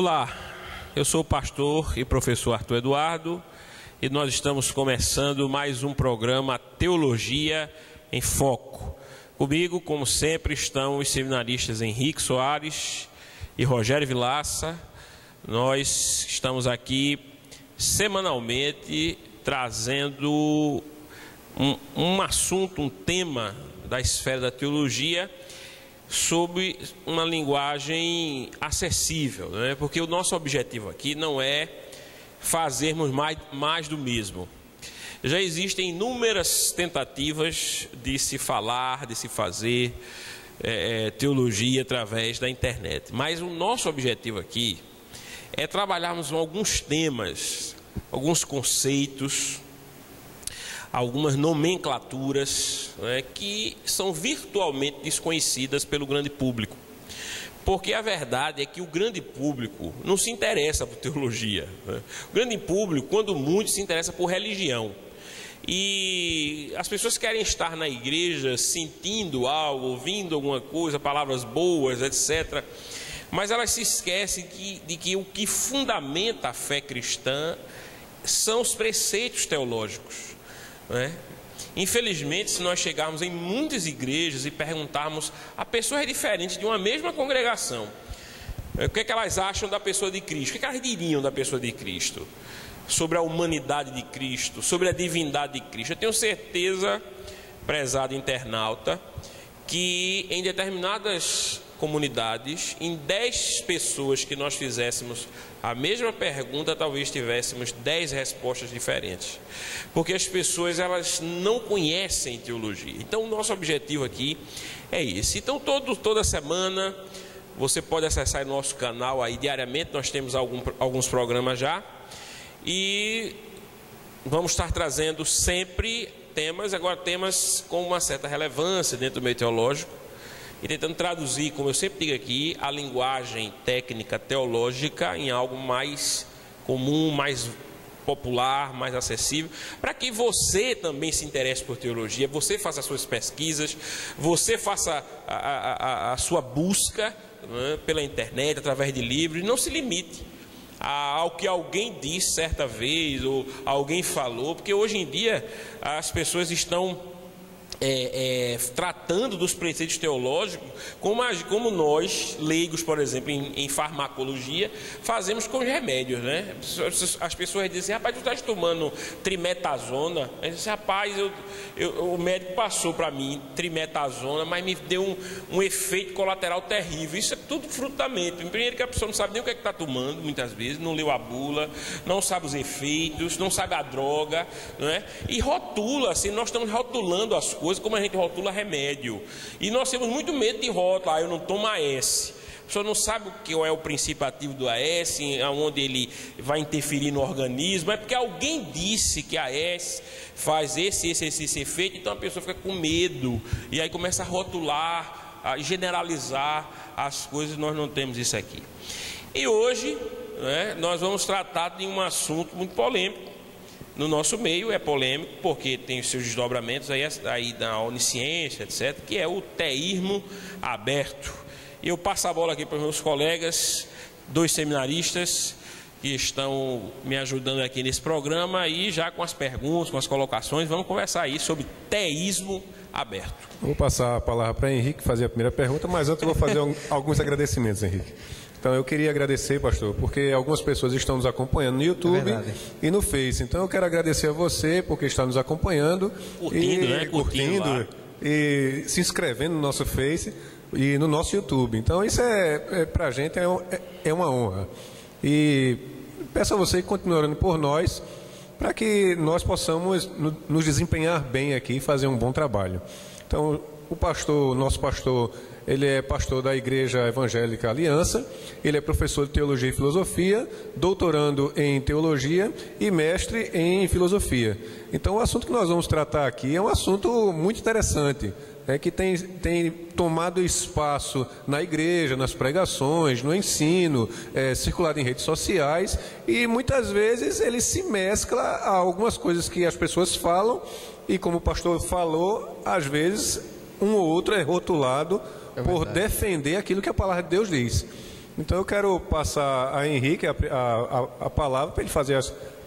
Olá, eu sou o pastor e professor Arthur Eduardo e nós estamos começando mais um programa Teologia em Foco. Comigo, como sempre, estão os seminaristas Henrique Soares e Rogério Vilaça. Nós estamos aqui semanalmente trazendo um assunto, um tema da esfera da teologia sob uma linguagem acessível, né? Porque o nosso objetivo aqui não é fazermos mais do mesmo. Já existem inúmeras tentativas de se falar, de se fazer teologia através da internet. Mas o nosso objetivo aqui é trabalharmos alguns temas, alguns conceitos, algumas nomenclaturas, né, que são virtualmente desconhecidas pelo grande público. Porque a verdade é que o grande público não se interessa por teologia, né? O grande público, quando muito, se interessa por religião. E as pessoas querem estar na igreja sentindo algo, ouvindo alguma coisa, palavras boas, etc. Mas elas se esquecem de que o que fundamenta a fé cristã são os preceitos teológicos, né? Infelizmente, se nós chegarmos em muitas igrejas e perguntarmos a pessoas diferentes de uma mesma congregação, o que é que elas acham da pessoa de Cristo, o que é que elas diriam da pessoa de Cristo, sobre a humanidade de Cristo, sobre a divindade de Cristo, eu tenho certeza, prezado internauta, que em determinadas comunidades, em 10 pessoas que nós fizéssemos a mesma pergunta, talvez tivéssemos 10 respostas diferentes, porque as pessoas elas não conhecem teologia. Então o nosso objetivo aqui é esse. Então toda semana você pode acessar o nosso canal aí diariamente, nós temos alguns programas já, e vamos estar trazendo sempre temas, agora temas com uma certa relevância dentro do meio teológico, e tentando traduzir, como eu sempre digo aqui, a linguagem técnica teológica em algo mais comum, mais popular, mais acessível, para que você também se interesse por teologia, você faça as suas pesquisas, você faça a sua busca, né, pela internet, através de livros, e não se limite ao que alguém disse certa vez, ou alguém falou, porque hoje em dia as pessoas estão tratando dos preceitos teológicos como nós, leigos, por exemplo, em farmacologia, fazemos com os remédios, né? As pessoas dizem, rapaz, tu estás tomando trimetazona? Aí disse, rapaz, o médico passou para mim trimetazona, mas me deu um efeito colateral terrível. Isso é tudo fruto da mente. Primeiro que a pessoa não sabe nem o que é que está tomando, muitas vezes, não leu a bula, não sabe os efeitos, não sabe a droga, não é? E rotula, assim, nós estamos rotulando as coisas como a gente rotula remédio, e nós temos muito medo de rótulo. Eu não tomo AS. A pessoa não sabe o que é o princípio ativo do AS, aonde ele vai interferir no organismo. É porque alguém disse que a AS faz esse efeito, então a pessoa fica com medo, e aí começa a rotular, a generalizar as coisas. Nós não temos isso aqui. E hoje, né, nós vamos tratar de um assunto muito polêmico. No nosso meio é polêmico, porque tem os seus desdobramentos aí da onisciência, etc., que é o teísmo aberto. E eu passo a bola aqui para os meus colegas, 2 seminaristas, que estão me ajudando aqui nesse programa, e já com as perguntas, com as colocações, vamos conversar aí sobre teísmo aberto. Vou passar a palavra para Henrique fazer a primeira pergunta, mas antes eu vou fazer alguns agradecimentos, Henrique. Então eu queria agradecer, pastor, porque algumas pessoas estão nos acompanhando no YouTube e no Face. Então eu quero agradecer a você porque está nos acompanhando, curtindo e se inscrevendo no nosso Face e no nosso YouTube. Então isso para a gente é uma honra. E peço a você que continue orando por nós, para que nós possamos nos desempenhar bem aqui e fazer um bom trabalho. Então o nosso pastor, ele é pastor da Igreja Evangélica Aliança, ele é professor de Teologia e Filosofia, doutorando em Teologia e mestre em Filosofia. Então o assunto que nós vamos tratar aqui é um assunto muito interessante, que tem tomado espaço na igreja, nas pregações, no ensino, circulado em redes sociais, e muitas vezes ele se mescla a algumas coisas que as pessoas falam, e como o pastor falou, às vezes um ou outro é rotulado por defender aquilo que a palavra de Deus diz. Então eu quero passar a Henrique a palavra para ele fazer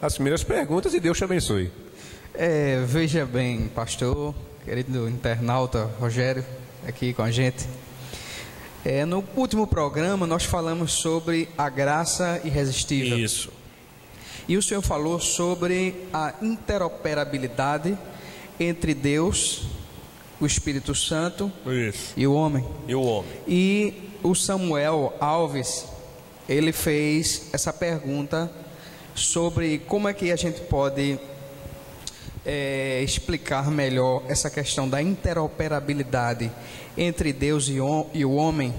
as primeiras perguntas e Deus te abençoe. Veja bem, pastor, querido internauta Rogério, aqui com a gente. No último programa nós falamos sobre a graça irresistível. Isso. E o senhor falou sobre a interoperabilidade entre Deus, o Espírito Santo e o homem. E o Samuel Alves, ele fez essa pergunta sobre como é que a gente pode explicar melhor essa questão da interoperabilidade entre Deus e o homem,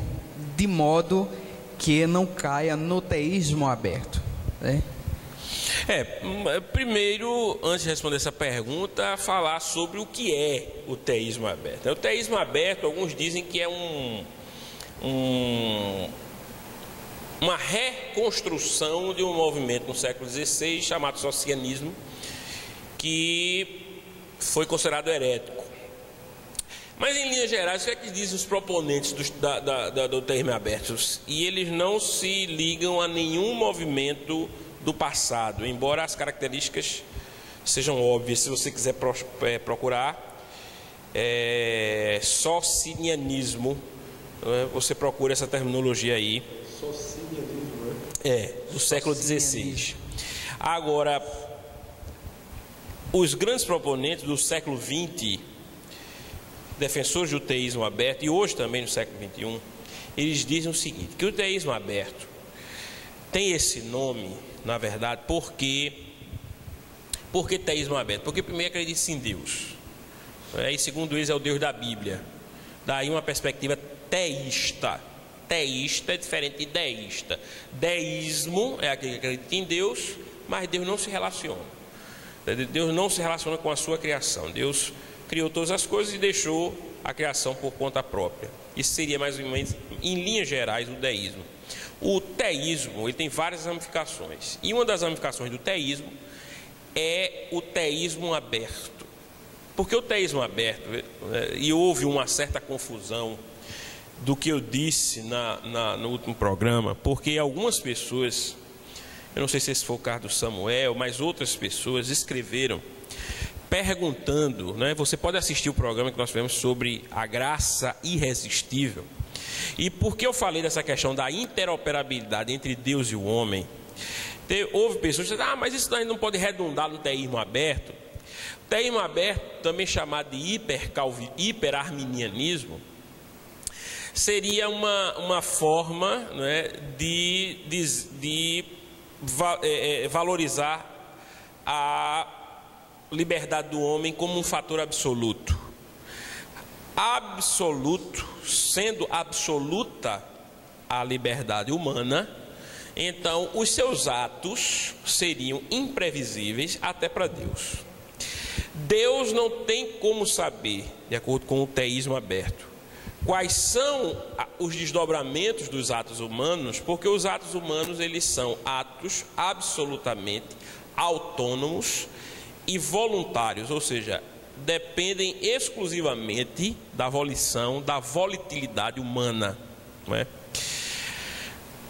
de modo que não caia no teísmo aberto, né? Primeiro, antes de responder essa pergunta, falar sobre o que é o teísmo aberto. O teísmo aberto, alguns dizem que é uma reconstrução de um movimento no século XVI chamado socianismo, que foi considerado herético. Mas em linhas gerais, o que é que dizem os proponentes do teísmo aberto? E eles não se ligam a nenhum movimento do passado, embora as características sejam óbvias. Se você quiser procurar socinianismo, você procura essa terminologia aí. Socinianismo, do século XVI. Agora, os grandes proponentes do século XX, defensores do teísmo aberto, e hoje também no século XXI, eles dizem o seguinte, que o teísmo aberto tem esse nome, na verdade, por que teísmo aberto? Porque primeiro acredita-se em Deus, e segundo eles é o Deus da Bíblia. Daí uma perspectiva teísta. Teísta é diferente de deísta. Deísmo é aquele que acredita em Deus, mas Deus não se relaciona. Deus não se relaciona com a sua criação. Deus criou todas as coisas e deixou a criação por conta própria. Isso seria mais ou menos, em linhas gerais, o deísmo. O teísmo, ele tem várias ramificações. E uma das ramificações do teísmo é o teísmo aberto. Porque o teísmo aberto, e houve uma certa confusão do que eu disse no último programa, porque algumas pessoas, eu não sei se esse foi o caso do Samuel, mas outras pessoas escreveram perguntando, você pode assistir o programa que nós tivemos sobre a graça irresistível. E por que eu falei dessa questão da interoperabilidade entre Deus e o homem? Houve pessoas que disseram, mas isso não pode redundar no teísmo aberto. O teísmo aberto, também chamado de hiperarminianismo, seria uma forma de valorizar a liberdade do homem como um fator absoluto. Absoluto, sendo absoluta a liberdade humana, então os seus atos seriam imprevisíveis até para Deus. Deus não tem como saber, de acordo com o teísmo aberto, quais são os desdobramentos dos atos humanos, porque os atos humanos eles são atos absolutamente autônomos e voluntários, ou seja, dependem exclusivamente da volição, da volatilidade humana, não é?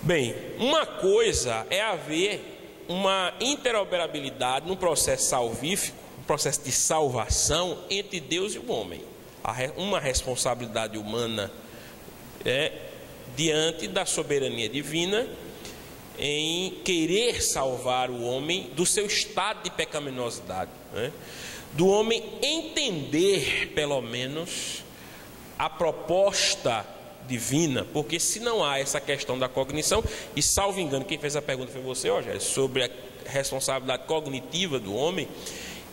Bem, uma coisa é haver uma interoperabilidade num processo salvífico, um processo de salvação entre Deus e o homem. Uma responsabilidade humana diante da soberania divina em querer salvar o homem do seu estado de pecaminosidade, do homem entender pelo menos a proposta divina, porque se não há essa questão da cognição, e salvo engano, quem fez a pergunta foi você, Rogério, sobre a responsabilidade cognitiva do homem,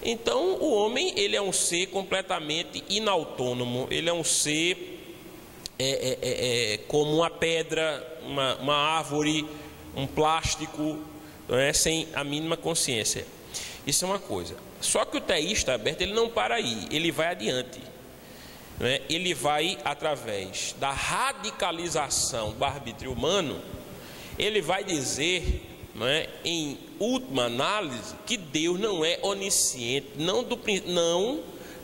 então o homem ele é um ser completamente inautônomo, ele é um ser como uma pedra, uma árvore, um plástico, sem a mínima consciência. Isso é uma coisa. Só que o teísta aberto ele não para aí, ele vai adiante. Ele vai através da radicalização do arbítrio humano, ele vai dizer, em última análise, que Deus não é onisciente, não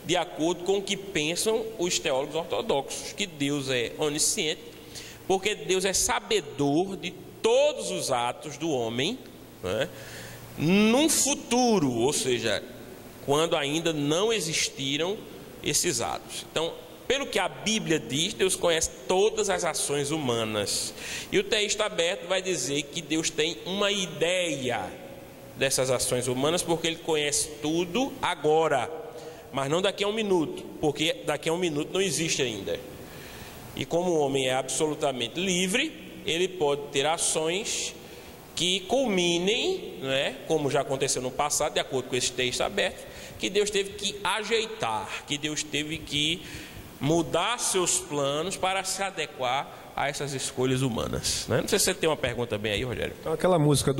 de acordo com o que pensam os teólogos ortodoxos, que Deus é onisciente, porque Deus é sabedor de todos os atos do homem, né, num futuro, ou seja, quando ainda não existiram esses atos. Então, pelo que a Bíblia diz, Deus conhece todas as ações humanas. E o texto aberto vai dizer que Deus tem uma ideia dessas ações humanas, porque Ele conhece tudo agora, mas não daqui a um minuto, porque daqui a um minuto não existe ainda. E como o homem é absolutamente livre, ele pode ter ações que culminem, né, como já aconteceu no passado, de acordo com esse texto aberto, que Deus teve que ajeitar, que Deus teve que mudar seus planos para se adequar a essas escolhas humanas, né? Não sei se você tem uma pergunta bem aí, Rogério. Então, aquela música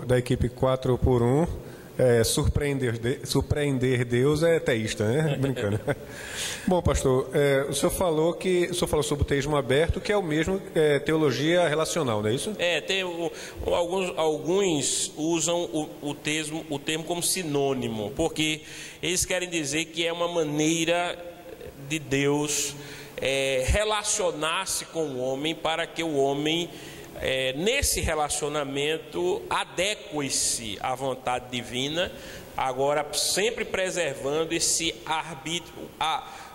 da equipe 4x1, surpreender Deus é teísta, né? Brincando. Bom, pastor, o senhor falou sobre o teísmo aberto, que é o mesmo teologia relacional, não é isso? Tem alguns usam o termo como sinônimo, porque eles querem dizer que é uma maneira de Deus relacionar-se com o homem, para que o homem nesse relacionamento adeque-se à vontade divina, agora sempre preservando esse arbítrio,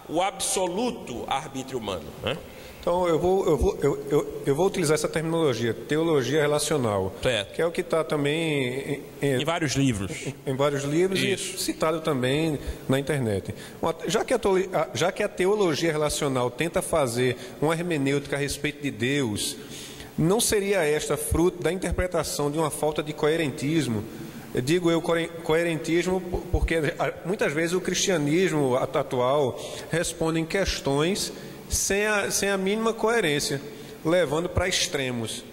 o absoluto arbítrio humano, né? Então eu vou utilizar essa terminologia, teologia relacional, certo, que é o que está também em vários livros. Em vários livros. Isso. E citado também na internet. Já que a teologia relacional tenta fazer uma hermenêutica a respeito de Deus, não seria esta fruto da interpretação de uma falta de coerentismo? Eu digo coerentismo porque muitas vezes o cristianismo atual responde em questões sem a mínima coerência, levando para extremos,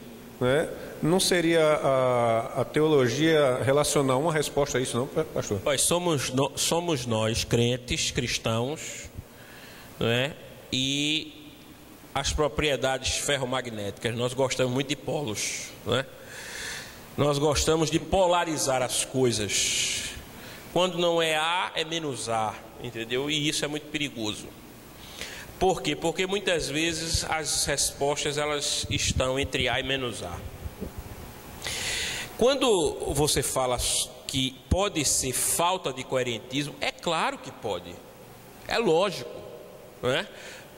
né? Não seria a teologia relacional uma resposta a isso, não, pastor? Pois somos nós, crentes, cristãos, né? E as propriedades ferromagnéticas, nós gostamos muito de polos, né? Nós gostamos de polarizar as coisas. Quando não é A, é menos A, entendeu? E isso é muito perigoso. Por quê? Porque muitas vezes as respostas elas estão entre A e menos A. Quando você fala que pode ser falta de coerentismo, é claro que pode. É lógico, não é?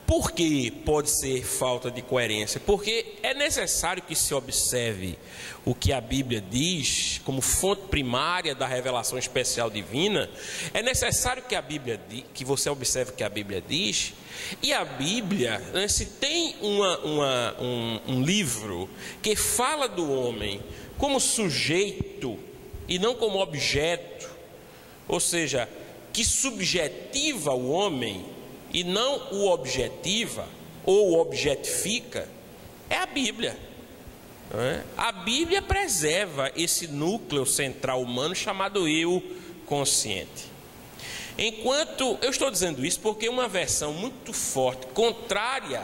Por que pode ser falta de coerência? Porque é necessário que se observe o que a Bíblia diz como fonte primária da revelação especial divina. É necessário que você observe o que a Bíblia diz. E a Bíblia, né, se tem um livro que fala do homem como sujeito e não como objeto, ou seja, que subjetiva o homem e não o objetiva ou o objetifica, é a Bíblia. A Bíblia preserva esse núcleo central humano chamado eu consciente. Enquanto eu estou dizendo isso porque uma versão muito forte, contrária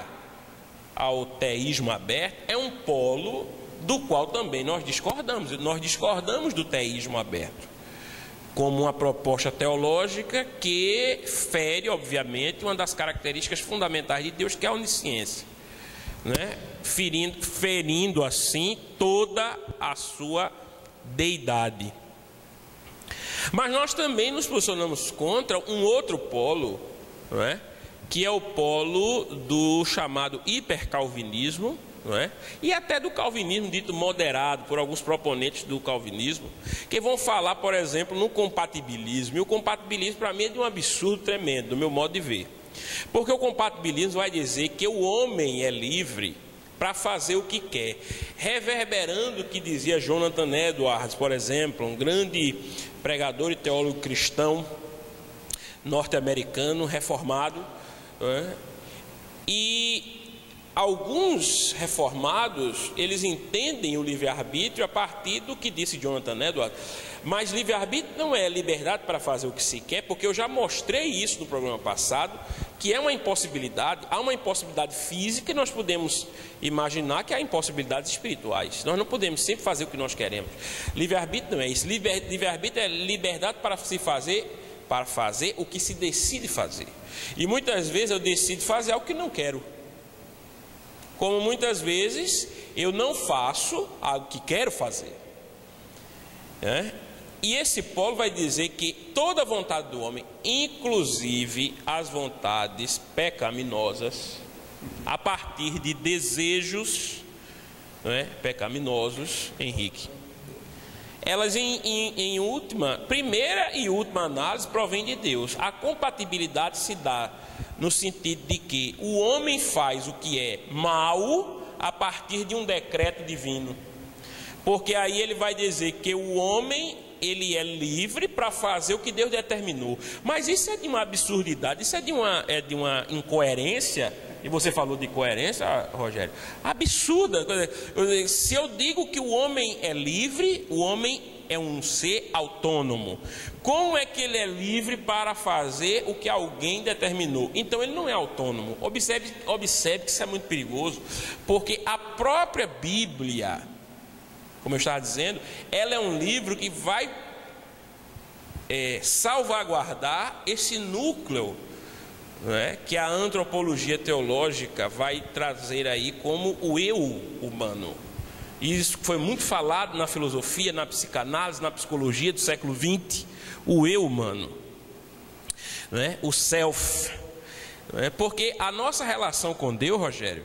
ao teísmo aberto, é um polo do qual também nós discordamos. Nós discordamos do teísmo aberto como uma proposta teológica que fere, obviamente, uma das características fundamentais de Deus, que é a onisciência, né? Ferindo assim toda a sua deidade. Mas nós também nos posicionamos contra um outro polo, não é? Que é o polo do chamado hipercalvinismo, não é? E até do calvinismo dito moderado por alguns proponentes do calvinismo, que vão falar, por exemplo, no compatibilismo. E o compatibilismo para mim é de um absurdo tremendo, do meu modo de ver. Porque o compatibilismo vai dizer que o homem é livre para fazer o que quer, reverberando o que dizia Jonathan Edwards, por exemplo, um grande pregador e teólogo cristão norte-americano reformado, não é? E alguns reformados, eles entendem o livre-arbítrio a partir do que disse Jonathan Edwards. Mas livre-arbítrio não é liberdade para fazer o que se quer, porque eu já mostrei isso no programa passado, que é uma impossibilidade. Há uma impossibilidade física e nós podemos imaginar que há impossibilidades espirituais. Nós não podemos sempre fazer o que nós queremos. Livre-arbítrio não é isso. Livre-arbítrio é liberdade para fazer o que se decide fazer. E muitas vezes eu decido fazer algo que não quero. como muitas vezes eu não faço algo que quero fazer. E esse polo vai dizer que toda a vontade do homem, inclusive as vontades pecaminosas, a partir de desejos pecaminosos, Henrique, elas primeira e última análise provém de Deus. A compatibilidade se dá no sentido de que o homem faz o que é mal a partir de um decreto divino, porque aí ele vai dizer que o homem ele é livre para fazer o que Deus determinou. Mas isso é de uma absurdidade, isso é de uma incoerência. E você falou de coerência, Rogério, absurda. Se eu digo que o homem é livre, o homem é um ser autônomo. Como é que ele é livre para fazer o que alguém determinou? Então ele não é autônomo. Observe que isso é muito perigoso, porque a própria Bíblia, como eu estava dizendo, ela é um livro que vai salvaguardar esse núcleo, que a antropologia teológica vai trazer aí como o eu humano. E isso foi muito falado na filosofia, na psicanálise, na psicologia do século XX, o eu humano, o self. Porque a nossa relação com Deus, Rogério,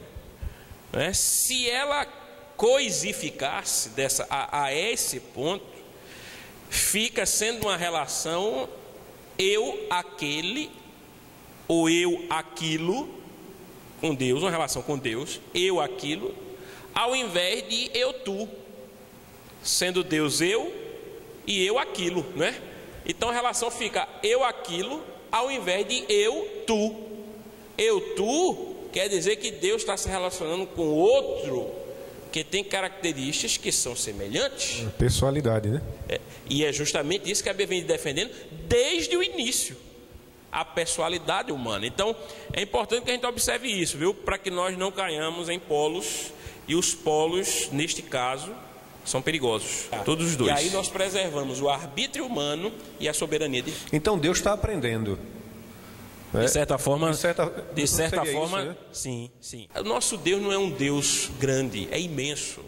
se ela coisificar-se a esse ponto, fica sendo uma relação eu aquele ou eu aquilo com Deus, uma relação com Deus, eu aquilo, ao invés de eu tu, sendo Deus eu e eu aquilo, Então a relação fica eu aquilo ao invés de eu tu. Eu tu quer dizer que Deus está se relacionando com outro que tem características que são semelhantes. Pessoalidade, E é justamente isso que a Bíblia vem defendendo desde o início, a pessoalidade humana. Então é importante que a gente observe isso, viu? Para que nós não caiamos em polos, e os polos, neste caso, são perigosos, todos os dois. E aí nós preservamos o arbítrio humano e a soberania de Deus. Então Deus está aprendendo. De certa forma, isso, sim. O nosso Deus não é um Deus grande, é imenso.